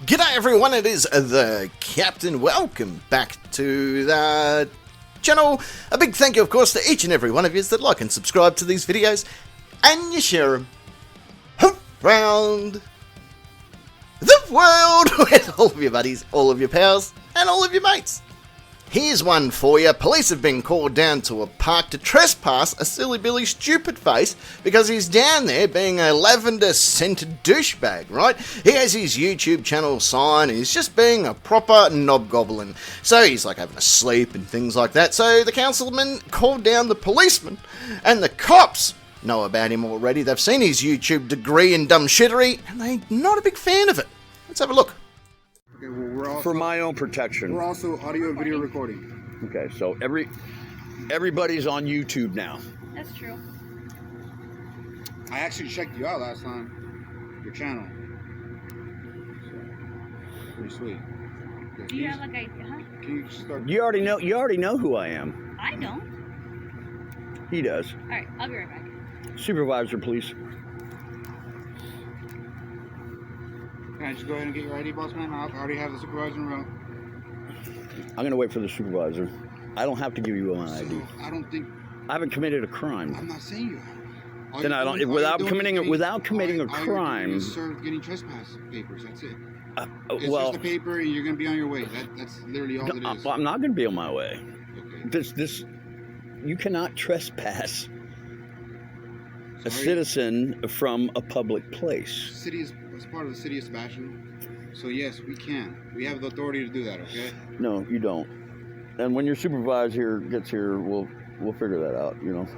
G'day everyone, it is the Captain. Welcome back to the channel. A big thank you, of course, to each and every one of you that like and subscribe to these videos, and you share them around the world with all of your buddies, all of your pals, and all of your mates. Here's one for you. Police have been called down to a park to trespass a silly Billy stupid face because he's down there being a lavender scented douchebag, right? He has his YouTube channel sign and he's just being a proper knob goblin. So he's like having a sleep and things like that. So the councilman called down the policeman, and the cops know about him already. They've seen his YouTube degree in dumb shittery and they're not a big fan of it. Let's have a look. Okay, well, we're also, for my own protection. We're also audio and video recording. Okay, so everybody's on YouTube now. That's true. I actually checked you out last time, your channel. So, pretty sweet. Okay, Do you have like a, can you start? You already know who I am. I don't. He does. Alright, I'll be right back. Supervisor, please. Can I just go ahead and get your ID, boss man? I already have the supervisor in row. I'm gonna wait for the supervisor. I don't have to give you an ID. I don't think. I haven't committed a crime. I'm not saying you have. Then I don't. Without committing a crime. You start getting trespass papers. That's it. It's Well, just a paper, and you're gonna be on your way. That's literally all it is. I'm not gonna be on my way. Okay. You cannot trespass a Sorry. citizen from a public place. City is part of the city of Sebastian, so yes, we can. We have the authority to do that. Okay. No, you don't. And when your supervisor gets here, we'll figure that out. You know.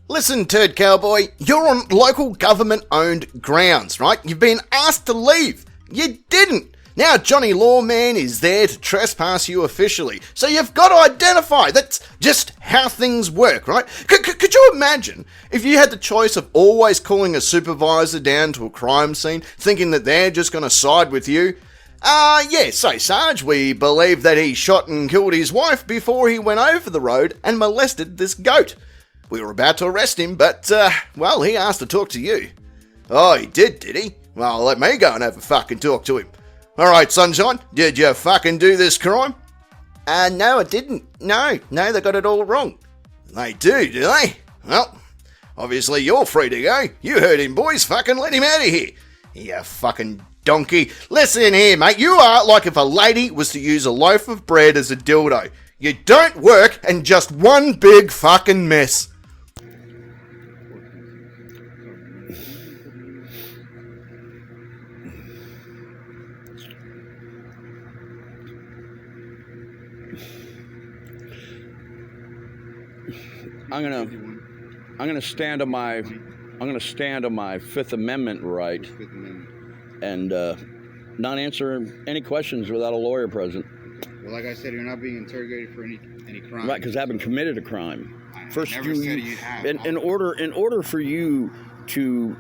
Listen, Turd Cowboy, you're on local government-owned grounds, right? You've been asked to leave. You didn't. Now Johnny Lawman is there to trespass you officially. So you've got to identify. That's just how things work, right? Could you imagine if you had the choice of always calling a supervisor down to a crime scene, thinking that they're just going to side with you? Yeah, so Sarge, we believe that he shot and killed his wife before he went over the road and molested this goat. We were about to arrest him, but, well, he asked to talk to you. Oh, he did he? Well, let me go and have a fucking talk to him. Alright, Sunshine, did you fucking do this crime? No, I didn't. No, they got it all wrong. They do they? Well, obviously you're free to go. You heard him, boys. Fucking let him out of here. You fucking donkey. Listen here, mate. You are like if a lady was to use a loaf of bread as a dildo. You don't work and just one big fucking mess. I'm gonna stand on my Fifth Amendment right and not answer any questions without a lawyer present. Well, like I said, you're not being interrogated for any crime. Right, because I haven't committed a crime. First, never said you have. In order for you to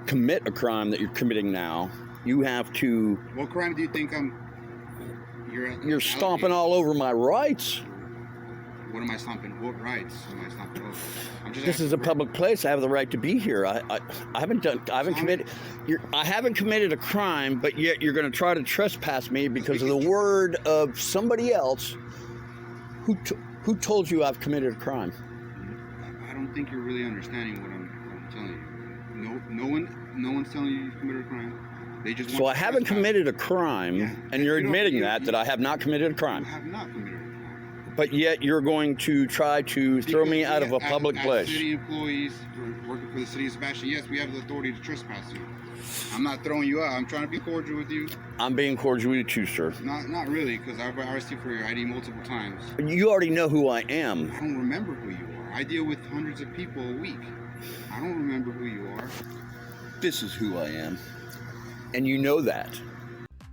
commit a crime that you're committing now, you have to. What crime do you think You're stomping all over my rights. What am I stomping? What rights am I stomping over? This is a public place. I have the right to be here. I haven't committed a crime, but yet you're going to try to trespass me because of the word of somebody else who told you I've committed a crime. I don't think you're really understanding what I'm telling you. No one's telling you committed a crime. They just so I haven't committed a crime, and you're admitting that I have not committed a crime. You have not committed a crime. But yet you're going to try to throw me out of a public place. As city employees working for the city of Sebastian, yes, we have the authority to trespass you. I'm not throwing you out. I'm trying to be cordial with you. I'm being cordial with you too, sir. Not really, because I've arrested you for your ID multiple times. You already know who I am. I don't remember who you are. I deal with hundreds of people a week. I don't remember who you are. This is who I am. And you know that.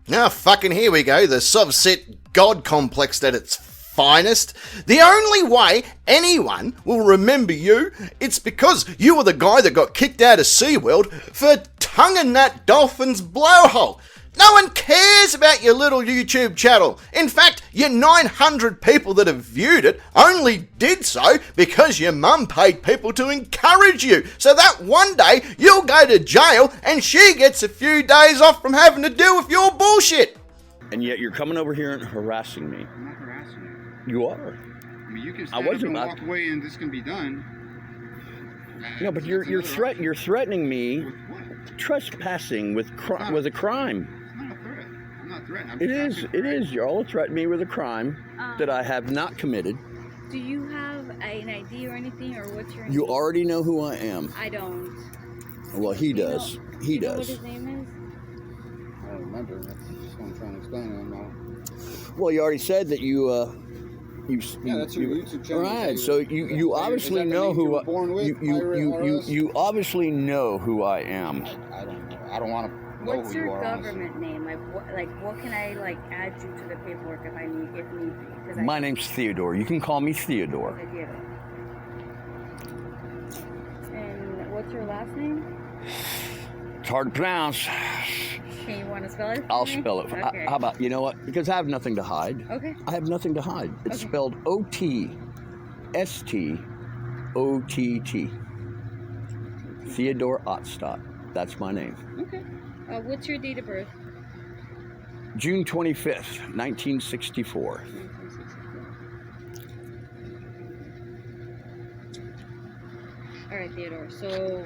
Now, fucking here we go. The SovCit God complex at its finest. The only way anyone will remember you, it's because you were the guy that got kicked out of SeaWorld for tonguing that dolphin's blowhole. No one cares about your little YouTube channel. In fact, your 900 people that have viewed it only did so because your mum paid people to encourage you, so that one day you'll go to jail and she gets a few days off from having to deal with your bullshit. And yet you're coming over here and harassing me. I'm not harassing you. You are. I mean, you can stand up and walk away and this can be done. No, but you're threatening me, With what? trespassing with a crime. It's not a threat. I'm not threatening. It is. You're all threatening me with a crime that I have not committed. Do you have an ID or anything, or what's your name? You already know who I am. I don't. Well, he does. He You know what does. his name is? I don't remember. That's what I'm trying to explain. I don't know. Well, you already said that you Yeah, that's your YouTube channel. Right. So you obviously know who you obviously know who I am. I don't know. I don't want to know What's who you your are. government name? What can I add you to the paperwork if need be? 'Cause My name's Theodore. You can call me Theodore. Okay, Theodore. And what's your last name? It's hard to pronounce. Can you want to spell it? I'll for me? spell it. Okay. How about, you know what? Because I have nothing to hide. Okay. I have nothing to hide. It's Okay. spelled O-T-S-T-O-T-T. Theodore Ottstadt. That's my name. Okay. What's your date of birth? June 25th, 1964. All right, Theodore. So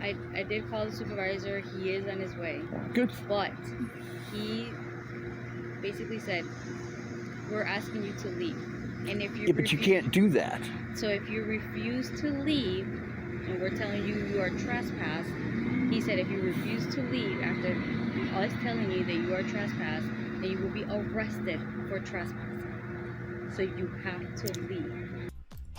I did call the supervisor. He is on his way. Good. But he basically said, we're asking you to leave. And if you Yeah, but you can't do that. So if you refuse to leave, and we're telling you you are trespassed, he said if you refuse to leave after us telling you that you are trespassed, then you will be arrested for trespassing. So you have to leave.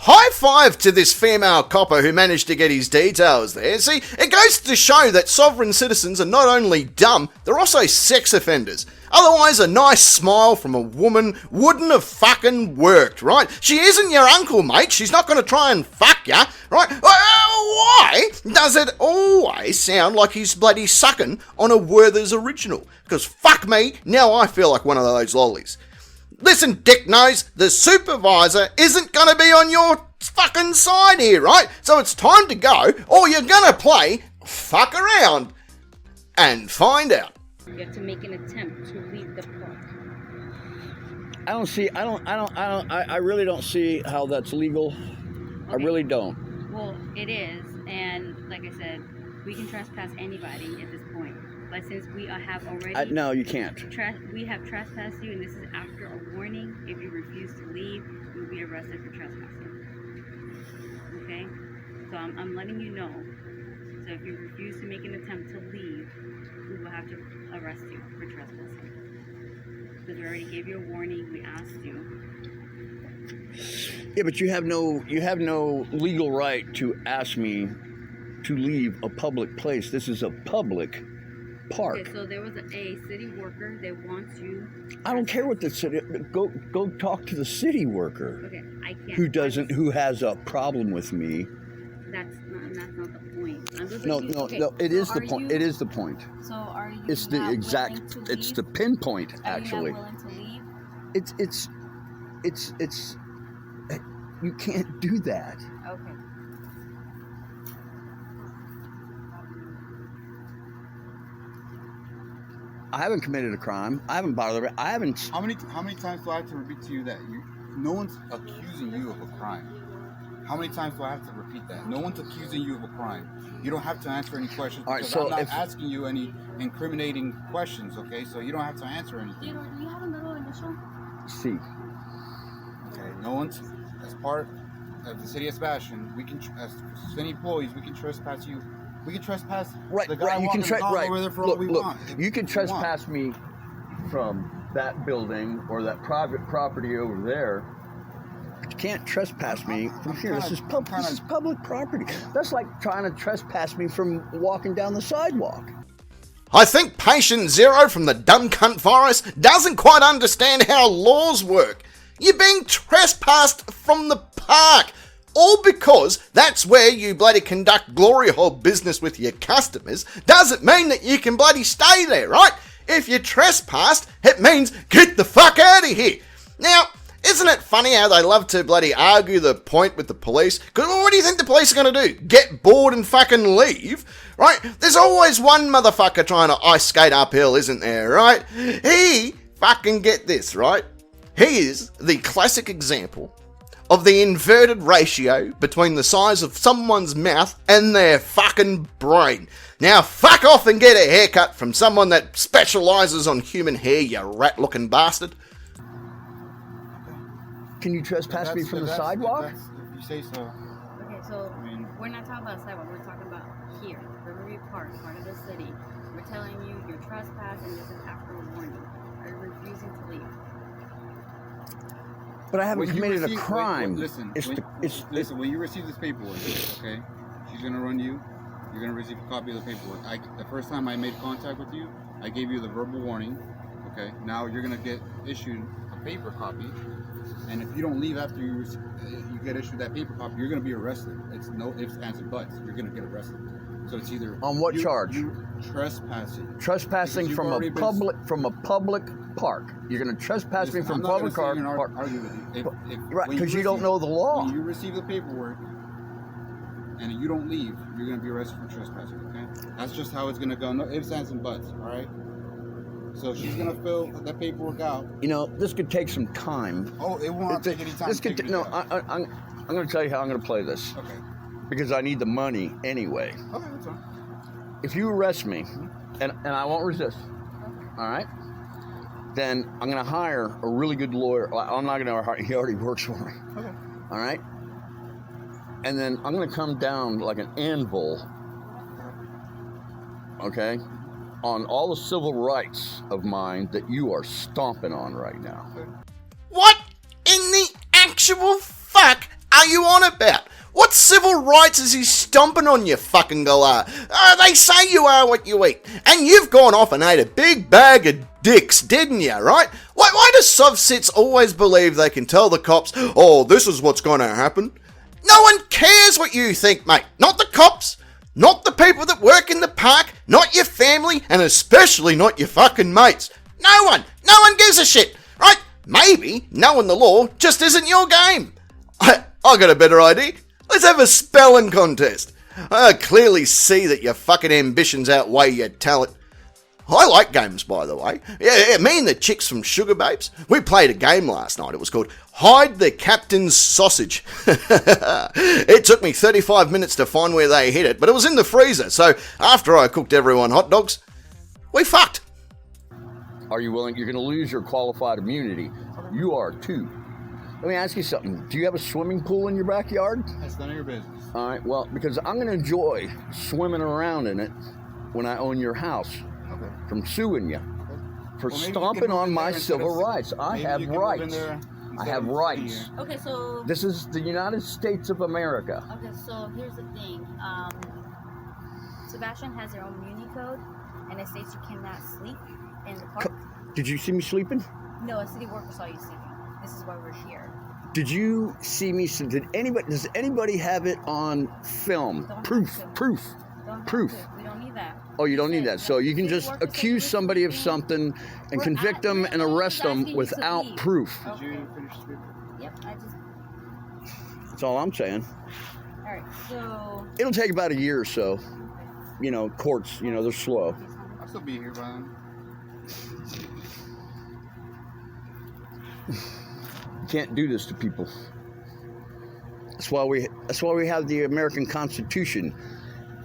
High five to this female copper who managed to get his details there. See, it goes to show that sovereign citizens are not only dumb, they're also sex offenders. Otherwise, a nice smile from a woman wouldn't have fucking worked, right? She isn't your uncle, mate. She's not going to try and fuck ya, right? Why does it always sound like he's bloody sucking on a Werther's original? Because fuck me, now I feel like one of those lollies. Listen, dick nose, the supervisor isn't going to be on your fucking side here, right? So it's time to go, or you're going to play fuck around and find out. You have to make an attempt to leave the park. I really don't see how that's legal. I Okay. really don't. Well, it is, and like I said, we can trespass anybody at this point. But since we have already... No, you can't. We have trespassed you, and this is after a warning. If you refuse to leave, you will be arrested for trespassing. Okay? So I'm letting you know. So if you refuse to make an attempt to leave, we will have to arrest you for trespassing. Because we already gave you a warning. We asked you. Yeah, but you have no legal right to ask me to leave a public place. This is a public park. Okay, so there was a city worker that wants you... I don't care what the city. Go talk to the city worker. Okay, I can't. Who has a problem with me. That's not the point. I'm just No, letting you- no, okay, no. It is so the are point. you- It is the point. So are you It's the not exact. willing to It's leave? the pinpoint. Are Actually, you not willing to leave? it's. You can't do that. Okay. I haven't committed a crime. I haven't bothered. I haven't. How many times do I have to repeat to you that no one's accusing you of a crime? How many times do I have to repeat that? No one's accusing you of a crime. You don't have to answer any questions All right, because so I'm not if- asking you any incriminating questions, okay? So you don't have to answer anything. Do you have a little initial? See. Okay, no one's, as part of the city of Sebastian, we can, as city employees, we can trespass you. We can trespass Right, the guy right. You can walking the dog right. over there for all Look, we look. want. You can If we want. trespass me from that building or that private property over there. But you can't trespass me from here. This is public property. That's like trying to trespass me from walking down the sidewalk. I think Patient Zero from the Dumb Cunt Virus doesn't quite understand how laws work. You're being trespassed from the park. All because that's where you bloody conduct glory hole business with your customers doesn't mean that you can bloody stay there, right? If you trespassed, it means get the fuck out of here. Now, isn't it funny how they love to bloody argue the point with the police? Because what do you think the police are going to do? Get bored and fucking leave? Right? There's always one motherfucker trying to ice skate uphill, isn't there, right? He, fucking get this, right? He is the classic example of the inverted ratio between the size of someone's mouth and their fucking brain. Now fuck off and get a haircut from someone that specialises on human hair, you rat-looking bastard. Can you trespass me from the sidewalk? If you say so. Okay, so we're not talking about sidewalk. We're talking about here, Riverview Park, part of the city. We're telling you you're trespassing. This is after a warning. Are you refusing to leave? But I haven't When you committed a receive- crime. Listen, listen. When you receive this paperwork, okay, she's gonna run you. You're gonna receive a copy of the paperwork. The first time I made contact with you, I gave you the verbal warning. Okay, now you're gonna get issued a paper copy, and if you don't leave after you get issued that paper copy, you're gonna be arrested. It's no ifs, ands, and buts. You're gonna get arrested. So it's either on what charge? You trespassing. Trespassing from a public park. You're going to trespass me from public park. Argue with you. Right, because you don't know the law. When you receive the paperwork and you don't leave, you're going to be arrested for trespassing. Okay, that's just how it's going to go. No ifs, ands, and buts. All right. So she's going to fill that paperwork out. You know, this could take some time. Oh, it won't take any time. This could I'm going to tell you how I'm going to play this. Okay. Because I need the money anyway. Okay, that's fine. If you arrest me, and I won't resist, all right, then I'm going to hire a really good lawyer. I'm not going to hire, he already works for me. Okay. All right? And then I'm going to come down like an anvil, okay, on all the civil rights of mine that you are stomping on right now. What in the actual fuck are you on about? What civil rights is he stomping on, you fucking galah? They say you are what you eat. And you've gone off and ate a big bag of dicks, didn't you, right? Why do SovCits always believe they can tell the cops, oh, this is what's going to happen? No one cares what you think, mate. Not the cops, not the people that work in the park, not your family, and especially not your fucking mates. No one gives a shit, right? Maybe knowing the law just isn't your game. I got a better idea. Let's have a spelling contest. I clearly see that your fucking ambitions outweigh your talent. I like games, by the way. Yeah, me and the chicks from Sugar Babes, we played a game last night. It was called Hide the Captain's Sausage. It took me 35 minutes to find where they hid it, but it was in the freezer. So after I cooked everyone hot dogs, we fucked. Are you willing? You're going to lose your qualified immunity. You are too. Let me ask you something. Do you have a swimming pool in your backyard? That's none of your business. All right, well, because I'm going to enjoy swimming around in it when I own your house. Okay. From suing you for Well, stomping on my civil rights. I have rights. I have rights. Okay, so This is the United States of America. okay, so here's the thing. Sebastian has their own muni code, and it states you cannot sleep in the park. Did you see me sleeping? No, a city worker saw you sleeping. This is why we're here. Did you see me? Does anybody have it on film? Don't Proof. have to. Proof. Don't have Proof. to. We don't need that. Oh, you don't need that. So you can City just worker said accuse this somebody of is- something and We're convict them and asking arrest them you to without leave. proof. Did you Okay. finish the paper? Yep, I just. That's all I'm saying. Alright, so. It'll take about a year or so. You know, courts, they're slow. I'll still be here by then. Can't do this to people. That's why we have the American Constitution,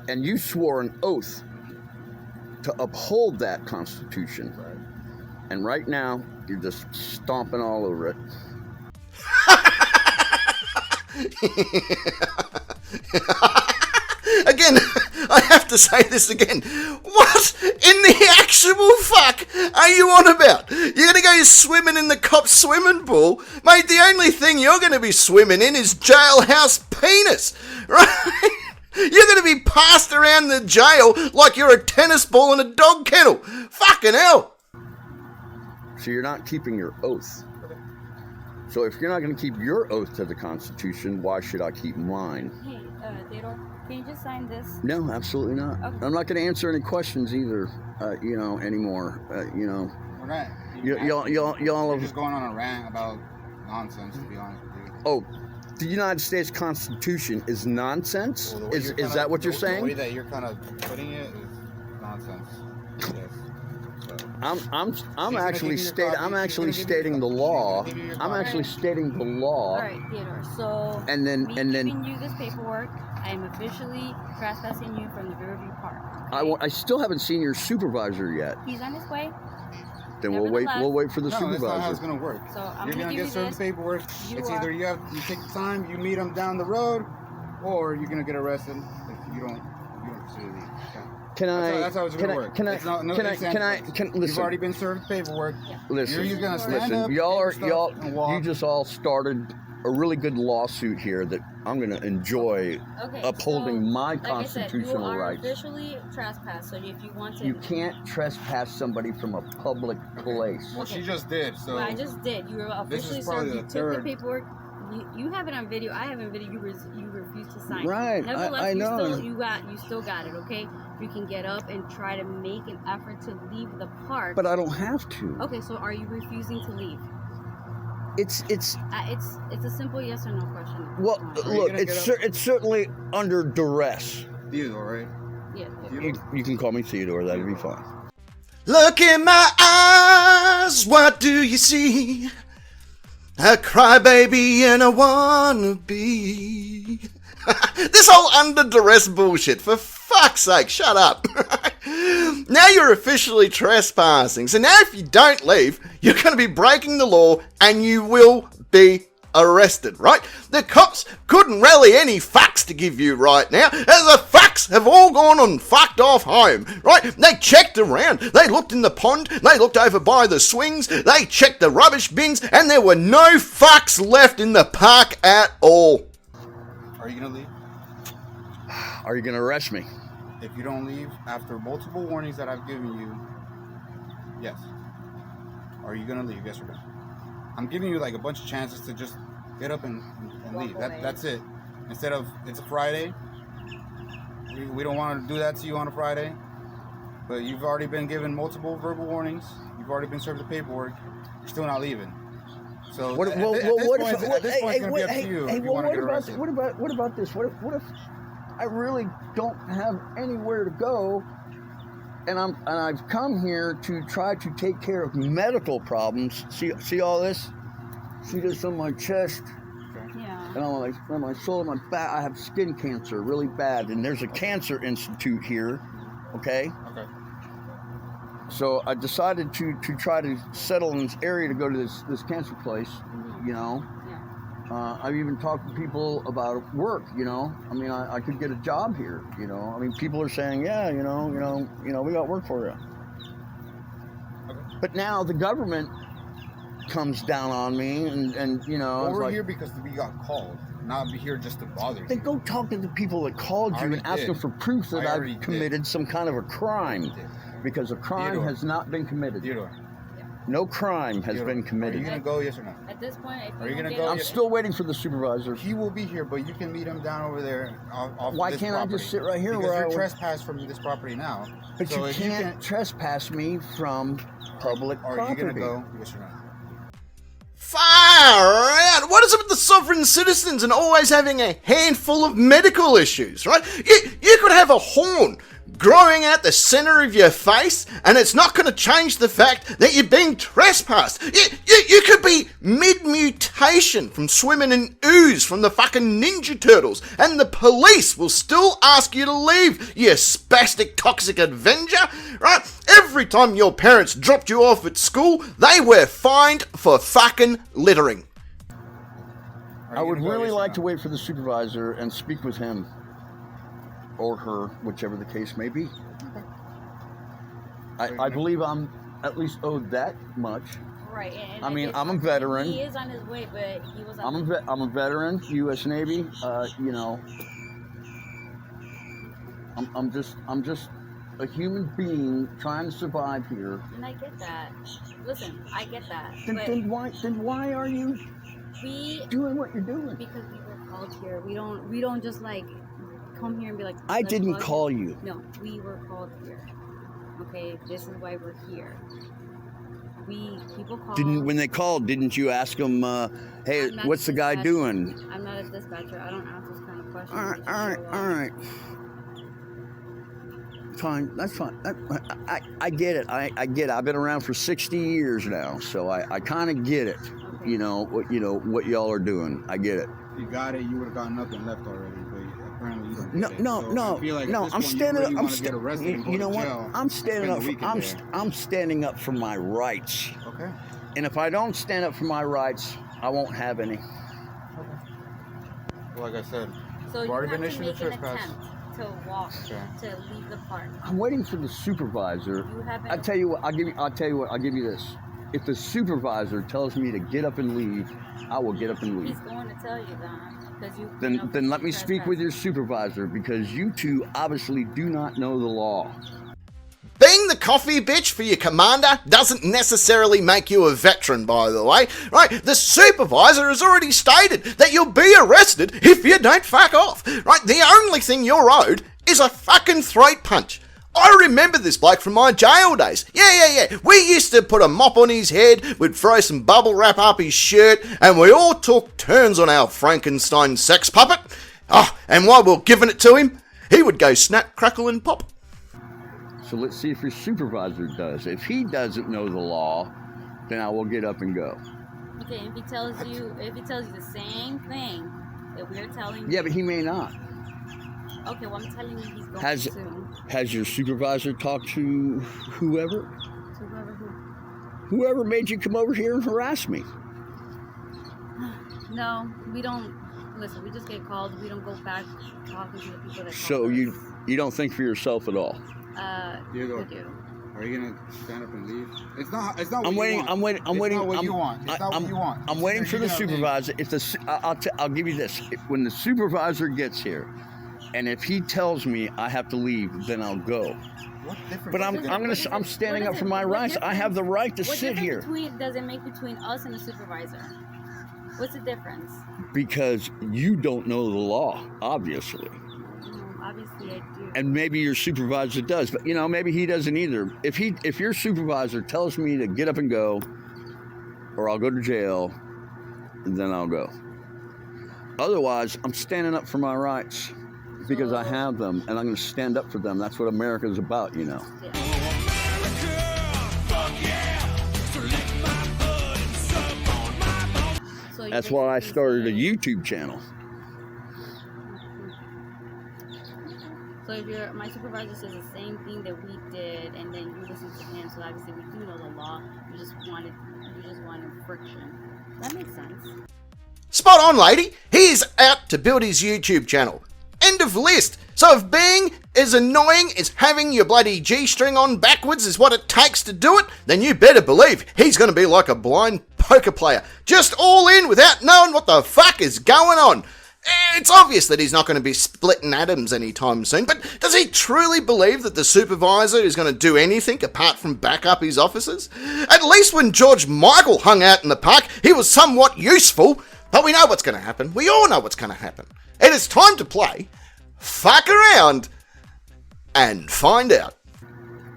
and you swore an oath to uphold that Constitution. And right now, you're just stomping all over it. Again, I have to say this again. What in the actual fuck are you on about? You're going to go swimming in the cop's swimming pool? Mate, the only thing you're going to be swimming in is jailhouse penis, right? You're going to be passed around the jail like you're a tennis ball in a dog kennel. Fucking hell. So you're not keeping your oath. So if you're not going to keep your oath to the Constitution, why should I keep mine? Hey, Theodore, can you just sign this? No, absolutely not. Okay. I'm not going to answer any questions either, anymore. We're not. Y'all You're have, just going on a rant about nonsense, to be honest with you. oh, the United States Constitution is nonsense? Well, the way Is you're that what you're The saying? way that you're kind of putting it is nonsense. Yes. So, I'm actually stating the law. I'm actually stating the law. All right, Theodore. So And then giving you this paperwork, I am officially trespassing you from the Riverview Park. Okay? I still haven't seen your supervisor yet. He's on his way. Then we'll wait for the no, that's not how it's supervisor. going to work. So I'm You're gonna going to give get you served this. the paperwork. You It's are- either you take the time, you meet them down the road, or you're going to get arrested if you don't pursue these. Okay? Can That's how it's going to work. It's listen? You've already been served paperwork. Listen, You're gonna stand listen. up, Y'all get your stuff, and walk. you just all started a really good lawsuit here that I'm going to enjoy Okay, upholding so, my like I said, constitutional you are rights. officially trespassed. So if you want to, You can't trespass somebody from a public place. Well, she just did. So well, I just did. You were This is officially probably served. You the took third. the paperwork. You have it on video. I have it on video. You refused to sign. Right, Nevertheless, I know. You still got it. Okay. You can get up and try to make an effort to leave the park. But I don't have to. Okay. So are you refusing to leave? It's It's a simple yes or no question. well, Fine. you look, gonna it's get up? it's certainly under duress. Theodore, right? Yeah. You can call me Theodore. That'd be fine. Look in my eyes, what do you see? A crybaby and a wannabe. This whole under duress bullshit, for fuck's sake, shut up. Now you're officially trespassing, so now if you don't leave, you're going to be breaking the law and you will be arrested, right? The cops couldn't rally any facts to give you right now, as the facts have all gone and fucked off home, right? They checked around, they looked in the pond, they looked over by the swings, they checked the rubbish bins, and there were no fucks left in the park at all. Are you gonna leave? Are you going to arrest me? If you don't leave after multiple warnings that I've given you, yes. Are you gonna leave? Yes or no? I'm giving you like a bunch of chances to just get up and Walk leave. away. That's it. Instead of it's a Friday. We don't want to do that to you on a Friday. But you've already been given multiple verbal warnings. You've already been served the paperwork. You're still not leaving. So at this point, it's gonna be up to you if you want to get arrested. What about this? What if I really don't have anywhere to go, and I've come here to try to take care of medical problems. See all this? See this on my chest Yeah. and on my shoulder, my back. I have skin cancer, really bad, and there's a cancer institute here. Okay. Okay. So I decided to try to settle in this area to go to this cancer place. You know. Yeah. I've even talked to people about work, I mean, I could get a job here, I mean, people are saying, yeah, we got work for you. Okay. But now the government comes down on me and Well, it's we're like, here because we got called, not be here just to bother then you. go talk to the people that called I you and already ask did. them for proof that I already I've committed some kind of a crime, Did. because a crime Theodore. has not been committed. Theodore, No crime has Theodore, been Are you committed. gonna go? Yes or no? At this point, if Are you don't gonna get go? up- I'm still waiting for the supervisor. He will be here, but you can meet him down over there off Why this can't I property. just sit right here Because where you're I trespassed from this property now. But So you if can't trespass me from public Are property. you gonna go? Yes or no? Far out! What is it with the sovereign citizens and always having a handful of medical issues, right? You could have a horn growing out the center of your face and it's not going to change the fact that you're being trespassed. You could be mid-mutation from swimming in ooze from the fucking Ninja Turtles and the police will still ask you to leave, you spastic toxic Avenger, right? Every time your parents dropped you off at school, they were fined for fucking littering. Are I you would gonna go, really yes or like no? to wait for the supervisor and speak with him or her, whichever the case may be. I believe I'm at least owed that much. Right. And I mean, guess I'm a veteran. He is on his way, but he was. I'm a veteran, U.S. Navy. I'm just a human being trying to survive here. And I get that. Listen, I get that. Then why are you doing what you're doing? Because we were called here. We don't just like come here and be like. I didn't call you. No, we were called here. Okay, this is why we're here. People call. When they called, didn't you ask them, hey, what's the guy doing? I'm not a dispatcher. I don't ask those kind of questions. All right. Fine, that's fine. I get it. I get it. I've been around for 60 years now, so I kind of get it. Okay. You know what y'all are doing. I get it. If you got it, you would have gotten nothing left already. But apparently you don't. No, get it. no, So no, I feel like no. at this I'm point, standing you really up. I'm wanna get arrested and go You know to what? jail I'm standing and up. spend the weekend there. I'm standing up for my rights. Okay. And if I don't stand up for my rights, I won't have any. Well, like I said, So we've you already have been to issued a make an trespass. attempt to walk to leave the park. I'm waiting for the supervisor. You haven't. I tell you what. I'll give you this. If the supervisor tells me to get up and leave, I will get up and leave. He's going to tell you that because you. Then let me speak with your supervisor, because you two obviously do not know the law. Being the coffee bitch for your commander doesn't necessarily make you a veteran, by the way, right? The supervisor has already stated that you'll be arrested if you don't fuck off, right? The only thing you're owed is a fucking throat punch. I remember this bloke from my jail days. Yeah. We used to put a mop on his head, we'd throw some bubble wrap up his shirt, and we all took turns on our Frankenstein sex puppet. Oh, and while we were giving it to him, he would go snap, crackle, and pop. So let's see if your supervisor does. If he doesn't know the law, then I will get up and go. Okay, if he tells you the same thing that we're telling you. Yeah, but he may not. Okay, well I'm telling you he's going Has soon. Has your supervisor talked to whoever? To whoever who. Whoever made you come over here and harass me? No, we don't. Listen, we just get called. We don't go back talking to the people that. So called us. you don't think for yourself at all? Diego, We do. are you gonna stand up and leave? It's not. It's not. I'm what waiting. You want. I'm waiting. I'm it's waiting. Not what I'm, you want. It's not what you want. I'm waiting for the supervisor. If I'll give you this. When the supervisor gets here, and if he tells me I have to leave, then I'll go. What difference? But I'm standing up for my rights. I have the right to sit here. What does it make between us and the supervisor? What's the difference? Because you don't know the law, obviously. Obviously, I do. And maybe your supervisor does, but maybe he doesn't either. If your supervisor tells me to get up and go, or I'll go to jail, then I'll go. Otherwise, I'm standing up for my rights because I have them, and I'm going to stand up for them. That's what America's about, Yeah. So That's why I started a YouTube channel. So if my supervisor says the same thing that we did, and then you listen to him, so obviously we do know the law. You just wanted friction. That makes sense. Spot on, lady. He's out to build his YouTube channel. End of list. So if being as annoying as having your bloody G-string on backwards is what it takes to do it, then you better believe he's going to be like a blind poker player, just all in without knowing what the fuck is going on. It's obvious that he's not going to be splitting atoms anytime soon, but does he truly believe that the supervisor is going to do anything apart from back up his officers? At least when George Michael hung out in the park, he was somewhat useful, but we know what's going to happen. We all know what's going to happen. It is time to play Fuck Around and Find Out.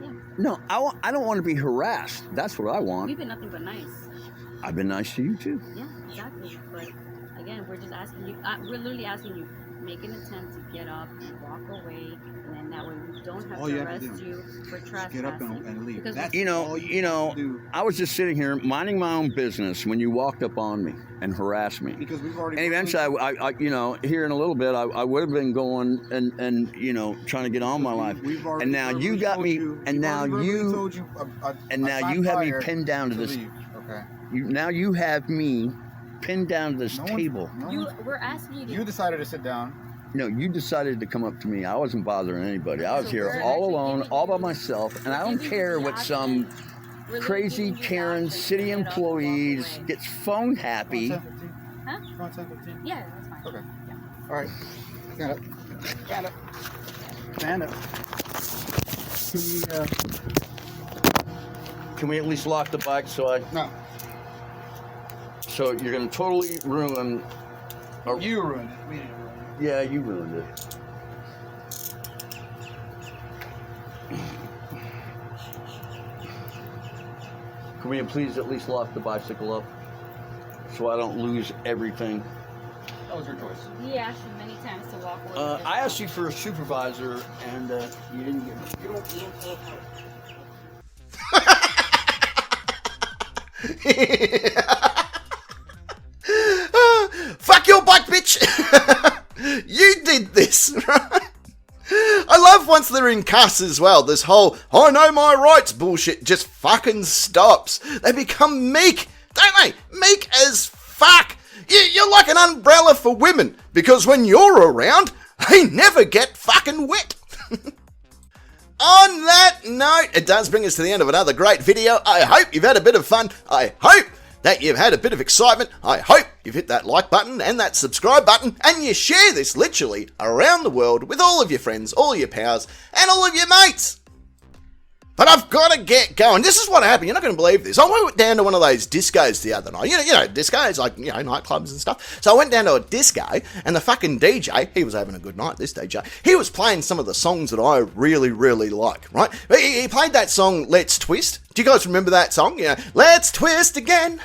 Yeah. No, I don't want to be harassed. That's what I want. You've been nothing but nice. I've been nice to you too. Yeah, exactly. But again, we're just asking you. We're literally asking you. Make an attempt to get up and walk away, and then that way we don't have to arrest you for trespassing. Get up and leave. Because That's I was just sitting here minding my own business when you walked up on me and harassed me. Because we've already. And eventually, I here in a little bit, I would have been going and trying to get on my life. And now you got me, and now you have me pinned down to this. Okay. Now you have me pinned down to this table. We're asking you. You decided to sit down. No, you decided to come up to me. I wasn't bothering anybody. I was here all alone, all by myself, and I don't care what some crazy Karen city employees gets phone happy. Huh? You want 10-15? Yeah, that's fine. Okay. Yeah. All right. Stand up. Stand up. Stand up. Can we at least lock the bike so I... No. So you're going to totally ruin... You ruined it. We didn't ruin it. Yeah, you ruined it. Can we please at least lock the bicycle up so I don't lose everything? That was your choice. He asked you many times to walk away. I asked you for a supervisor, and you didn't get me. You don't Fuck your bike, bitch! You did this, right? I love once they're in cuss as well, this whole I know my rights bullshit just fucking stops. They become meek, don't they? Meek as fuck. You're like an umbrella for women, because when you're around, they never get fucking wet. On that note, it does bring us to the end of another great video. I hope you've had a bit of fun. I hope that you've had a bit of excitement. I hope you've hit that like button and that subscribe button, and you share this literally around the world with all of your friends, all your pals, and all of your mates. But I've got to get going. This is what happened. You're not going to believe this. I went down to one of those discos the other night. You know, discos, like, you know, nightclubs and stuff. So I went down to a disco, and the fucking DJ, he was having a good night, this DJ. He was playing some of the songs that I really, really like, right? He played that song, Let's Twist. Do you guys remember that song? Yeah. Let's twist again,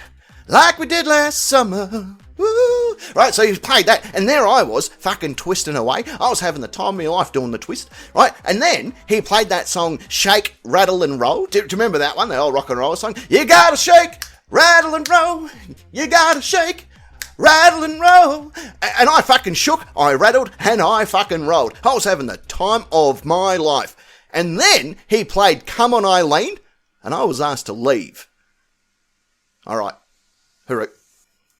like we did last summer. Woo. Right, so he played that, and there I was, fucking twisting away. I was having the time of my life doing the twist, right? And then he played that song, Shake, Rattle and Roll. Do you remember that one, the old rock and roll song? You gotta shake, rattle and roll. You gotta shake, rattle and roll. And I fucking shook, I rattled, and I fucking rolled. I was having the time of my life. And then he played Come On Eileen, and I was asked to leave. All right, hooroo.